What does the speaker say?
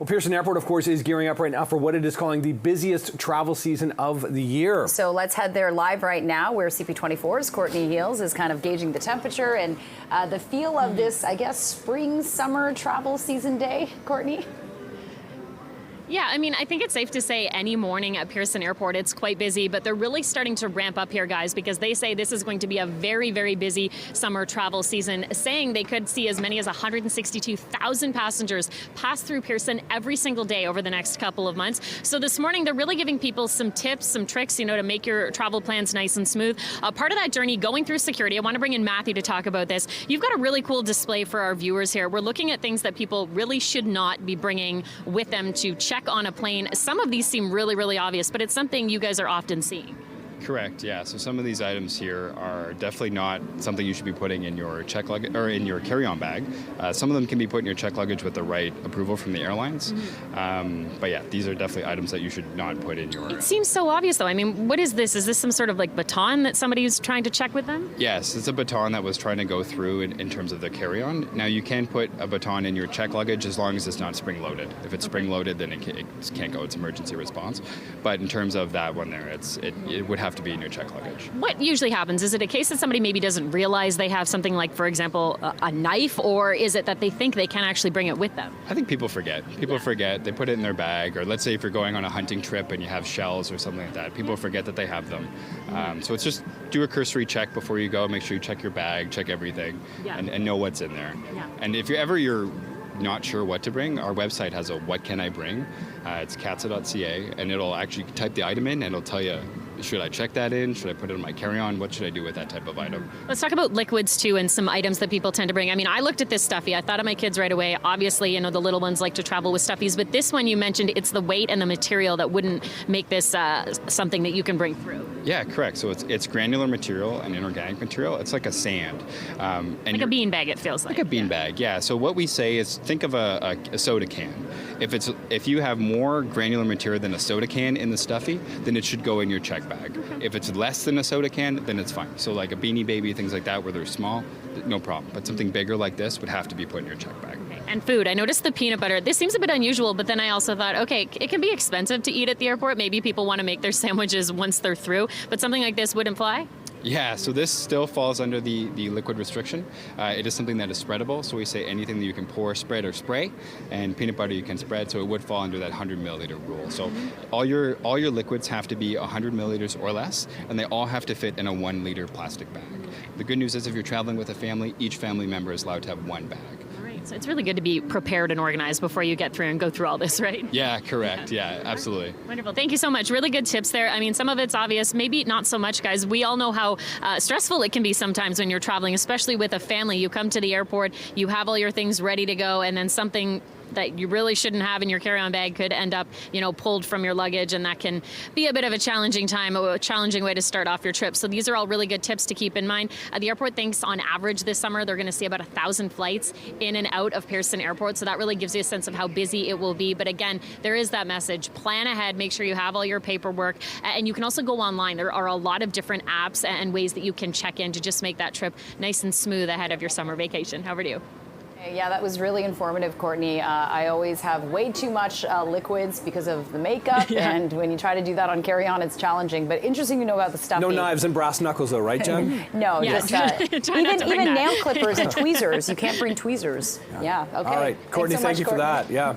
Well, Pearson Airport, of course, is gearing up right now for what it is calling the busiest travel season of the year. So let's head there live right now where CP24's Courtney Heels is kind of gauging the temperature and the feel of this, I guess, spring, summer travel season day. Courtney? Yeah, I mean, I think it's safe to say any morning at Pearson Airport, it's quite busy, but they're really starting to ramp up here, guys, because they say this is going to be a very, very busy summer travel season, saying they could see as many as 162,000 passengers pass through Pearson every single day over the next couple of months. So this morning, they're really giving people some tips, some tricks, you know, to make your travel plans nice and smooth. Part of that journey, going through security, I want to bring in Matthew to talk about this. You've got a really cool display for our viewers here. We're looking at things that people really should not be bringing with them to check on a plane. Some of these seem really, really obvious, but it's something you guys are often seeing. Correct, yeah. So some of these items here are definitely not something you should be putting in your check luggage or in your carry-on bag. Some of them can be put in your check luggage with the right approval from the airlines. But yeah, these are definitely items that you should not put in your... It seems so obvious though. I mean, what is this? Is this some sort of like baton that somebody's trying to check with them? Yes, it's a baton that was trying to go through in terms of the carry-on. Now you can put a baton in your check luggage as long as it's not spring-loaded. If it's spring-loaded, then it can't go. It's emergency response. But in terms of that one there, it would have to be in your check luggage. What usually happens? Is it a case that somebody maybe doesn't realize they have something like, for example, a knife, or is it that they think they can actually bring it with them? I think people forget. People forget. They put it in their bag, or let's say if you're going on a hunting trip and you have shells or something like that, people forget that they have them. So it's just do a cursory check before you go. Make sure you check your bag, check everything, and know what's in there. And if you're not sure what to bring, our website has a what can I bring. It's catsa.ca, and it'll actually type the item in and it'll tell you, should I check that in? Should I put it in my carry-on? What should I do with that type of item? Let's talk about liquids too, and some items that people tend to bring. I mean, I looked at this stuffy. I thought of my kids right away. Obviously, you know, the little ones like to travel with stuffies, but this one you mentioned, it's the weight and the material that wouldn't make this something that you can bring through. Yeah, correct. So it's granular material and inorganic material. It's like a sand. And like a bean bag, it feels like. Like a bean bag, yeah. So what we say is think of a soda can. If you have more granular material than a soda can in the stuffy, then it should go in your check bag. If it's less than a soda can, then it's fine. So like a Beanie Baby, things like that where they're small, no problem. But something bigger like this would have to be put in your check bag. And food. I noticed the peanut butter. This seems a bit unusual, but then I also thought, okay, it can be expensive to eat at the airport. Maybe people want to make their sandwiches once they're through, but something like this wouldn't fly? Yeah, so this still falls under the liquid restriction. It is something that is spreadable, so we say anything that you can pour, spread, or spray, and peanut butter you can spread, so it would fall under that 100 milliliter rule. So all your liquids have to be 100 milliliters or less, and they all have to fit in a 1 liter plastic bag. The good news is if you're traveling with a family, each family member is allowed to have one bag. So it's really good to be prepared and organized before you get through and go through all this, right? Yeah, correct. Yeah, absolutely. Wonderful. Thank you so much. Really good tips there. I mean, some of it's obvious, maybe not so much, guys. We all know how stressful it can be sometimes when you're traveling, especially with a family. You come to the airport, you have all your things ready to go, and then something that you really shouldn't have in your carry-on bag could end up, you know, pulled from your luggage, and that can be a bit of a challenging time, a challenging way to start off your trip. So these are all really good tips to keep in mind. The airport thinks on average this summer they're going to see about 1,000 flights in and out of Pearson Airport, so that really gives you a sense of how busy it will be. But again, there is that message. Plan ahead, make sure you have all your paperwork, and you can also go online. There are a lot of different apps and ways that you can check in to just make that trip nice and smooth ahead of your summer vacation. Over to you. Yeah, that was really informative, Courtney. I always have way too much liquids because of the makeup, and when you try to do that on carry-on, it's challenging. But interesting to know about the stuffy. No knives and brass knuckles, though, right, Jen? No, just even nail clippers and tweezers. You can't bring tweezers. Yeah. Okay. All right, Courtney, thank you for that. Yeah.